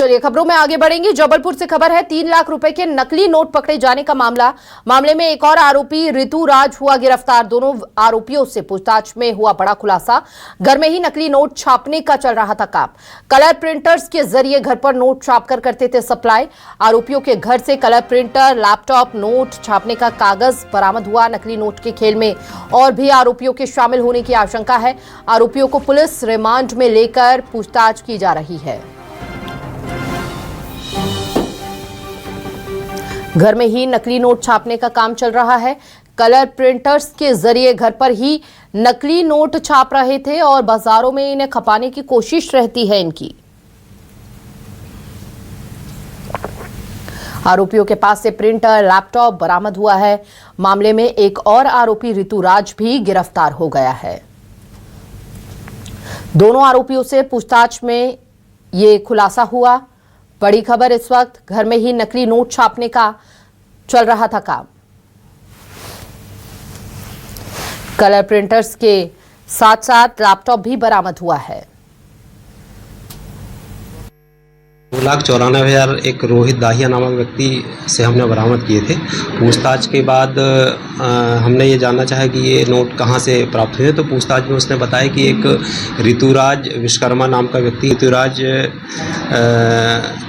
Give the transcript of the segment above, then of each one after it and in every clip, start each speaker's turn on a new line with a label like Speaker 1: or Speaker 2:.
Speaker 1: चलिए खबरों में आगे बढ़ेंगे। जबलपुर से खबर है, 3 लाख रुपए के नकली नोट पकड़े जाने का मामले में एक और आरोपी ऋतुराज हुआ गिरफ्तार। दोनों आरोपियों से पूछताछ में हुआ बड़ा खुलासा। घर में ही नकली नोट छापने का चल रहा था काम। कलर प्रिंटर्स के जरिए घर पर नोट छापकर करते थे सप्लाई। आरोपियों के घर से कलर प्रिंटर, लैपटॉप, नोट छापने का कागज बरामद हुआ। नकली नोट के खेल में और भी आरोपियों के शामिल होने की आशंका है। आरोपियों को पुलिस रिमांड में लेकर पूछताछ की जा रही है। घर में ही नकली नोट छापने का काम चल रहा है। कलर प्रिंटर्स के जरिए घर पर ही नकली नोट छाप रहे थे और बाजारों में इन्हें खपाने की कोशिश रहती है इनकी। आरोपियों के पास से प्रिंटर, लैपटॉप बरामद हुआ है। मामले में एक और आरोपी ऋतुराज भी गिरफ्तार हो गया है। दोनों आरोपियों से पूछताछ में ये खुलासा हुआ। बड़ी खबर इस वक्त, घर में ही नकली नोट छापने का चल रहा था काम। कलर प्रिंटर्स के साथ साथ लैपटॉप भी बरामद हुआ है।
Speaker 2: 2,94,000 एक रोहित दाहिया नामक व्यक्ति से हमने बरामद किए थे। पूछताछ के बाद हमने ये जानना चाहा कि ये नोट कहाँ से प्राप्त हुए। तो पूछताछ में उसने बताया कि एक ऋतुराज विश्वकर्मा नाम का व्यक्ति ऋतुराज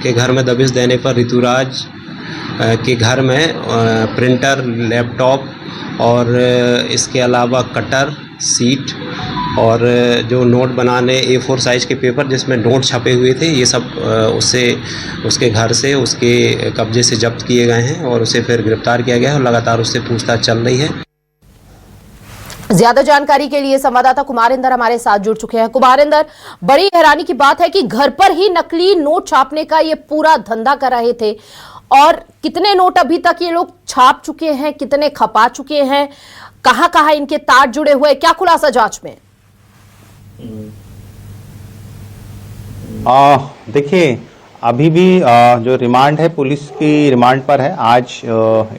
Speaker 2: के घर में दबिश देने पर ऋतुराज के घर में प्रिंटर, लैपटॉप और इसके अलावा कटर, सीट और जो नोट बनाने A4 साइज़ के पेपर जिसमें नोट छपे हुए थे, ये सब उसके घर से, उसके कब्जे से जब्त किए गए हैं और उसे फिर गिरफ्तार किया गया है और लगातार उससे पूछताछ चल रही है।
Speaker 1: ज्यादा जानकारी के लिए संवाददाता कुमारिंदर हमारे साथ जुड़ चुके हैं। कुमारिंदर, बड़ी हैरानी की बात है कि घर पर ही नकली नोट छापने का ये पूरा धंधा कर रहे थे। और कितने नोट अभी तक ये लोग छाप चुके हैं, कितने खपा चुके हैं, कहां-कहां इनके तार जुड़े हुए, क्या खुलासा जांच में?
Speaker 3: देखिए, अभी भी जो रिमांड है पुलिस की रिमांड पर है। आज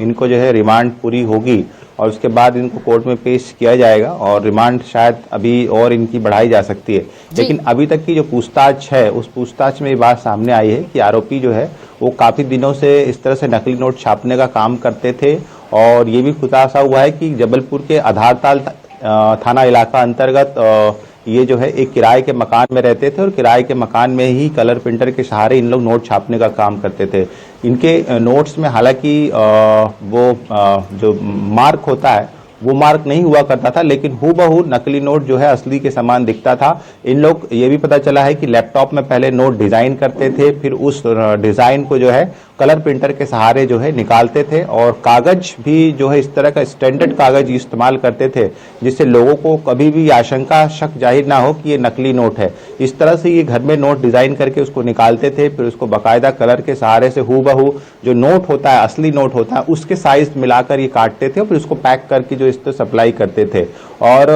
Speaker 3: इनको जो है रिमांड पूरी होगी और उसके बाद इनको कोर्ट में पेश किया जाएगा और रिमांड शायद अभी और इनकी बढ़ाई जा सकती है। लेकिन अभी तक की जो पूछताछ है, उस पूछताछ में ये बात सामने आई है कि आरोपी जो है वो काफ़ी दिनों से इस तरह से नकली नोट छापने का काम करते थे। और ये भी खुलासा हुआ है कि जबलपुर के आधारताल थाना इलाका अंतर्गत ये जो है एक किराए के मकान में रहते थे और किराए के मकान में ही कलर प्रिंटर के सहारे इन लोग नोट छापने का काम करते थे। इनके नोट्स में हालांकि वो जो मार्क होता है वो मार्क नहीं हुआ करता था, लेकिन हूबहू नकली नोट जो है असली के समान दिखता था। इन लोग ये भी पता चला है कि लैपटॉप में पहले नोट डिजाइन करते थे, फिर उस डिजाइन को जो है कलर प्रिंटर के सहारे जो है निकालते थे और कागज भी जो है इस तरह का स्टैंडर्ड कागज इस्तेमाल करते थे जिससे लोगों को कभी भी आशंका, शक जाहिर ना हो कि ये नकली नोट है। इस तरह से ये घर में नोट डिजाइन करके उसको निकालते थे, फिर उसको बाकायदा कलर के सहारे से हूबहू जो नोट होता है, असली नोट होता है, उसके साइज मिलाकर ये काटते थे और फिर उसको पैक करके जो इस तरह सप्लाई करते थे। और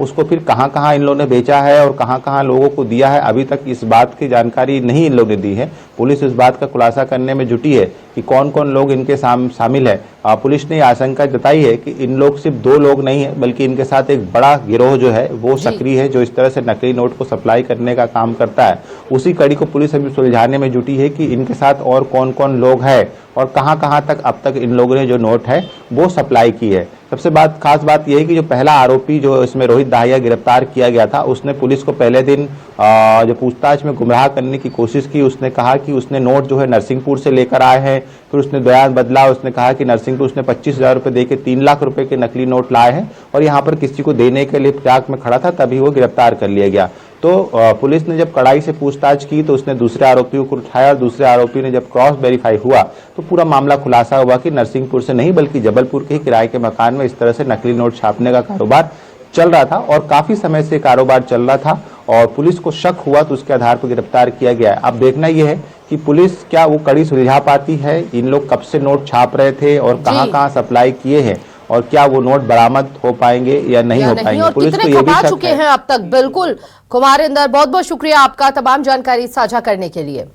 Speaker 3: उसको फिर कहाँ कहाँ इन लोगों ने बेचा है और कहाँ कहाँ लोगों को दिया है, अभी तक इस बात की जानकारी नहीं इन लोगों ने दी है। पुलिस इस बात का खुलासा करने में जुटी है कि कौन कौन लोग इनके शामिल है। पुलिस ने आशंका जताई है कि इन लोग सिर्फ 2 लोग नहीं है, बल्कि इनके साथ एक बड़ा गिरोह जो है वो सक्रिय है, जो इस तरह से नकली नोट को सप्लाई करने का काम करता है। उसी कड़ी को पुलिस अभी सुलझाने में जुटी है कि इनके साथ और कौन कौन लोग हैं और कहाँ कहाँ तक अब तक इन लोगों ने जो नोट है वो सप्लाई की है। सबसे खास बात यह है कि जो पहला आरोपी जो इसमें रोहित दाहिया गिरफ्तार किया गया था, उसने पुलिस को पहले दिन जो पूछताछ में गुमराह करने की कोशिश की। उसने कहा कि उसने नोट जो है नरसिंहपुर से लेकर आए हैं। फिर उसने बयान बदला, उसने कहा कि नरसिंहपुर उसने 25,000 रुपये देके 3 लाख रुपए के नकली नोट लाए हैं और यहाँ पर किसी को देने के लिए फिराक में खड़ा था, तभी वो गिरफ्तार कर लिया गया। तो पुलिस ने जब कड़ाई से पूछताछ की तो उसने दूसरे आरोपियों को उठाया और दूसरे आरोपी ने जब क्रॉस वेरीफाई हुआ तो पूरा मामला खुलासा हुआ कि नरसिंहपुर से नहीं बल्कि जबलपुर के ही किराए के मकान में इस तरह से नकली नोट छापने का कारोबार चल रहा था और काफी समय से कारोबार चल रहा था और पुलिस को शक हुआ तो उसके आधार पर गिरफ्तार किया गया है। अब देखना यह है कि पुलिस क्या वो कड़ी सुलझा पाती है, इन लोग कब से नोट छाप रहे थे और कहाँ कहाँ सप्लाई किए हैं और क्या वो नोट बरामद हो पाएंगे या नहीं हो पाएंगे। पुलिस को ये भी शक
Speaker 1: चुके हैं अब तक। बिल्कुल कुमारिंदर, बहुत बहुत शुक्रिया आपका तमाम जानकारी साझा करने के लिए।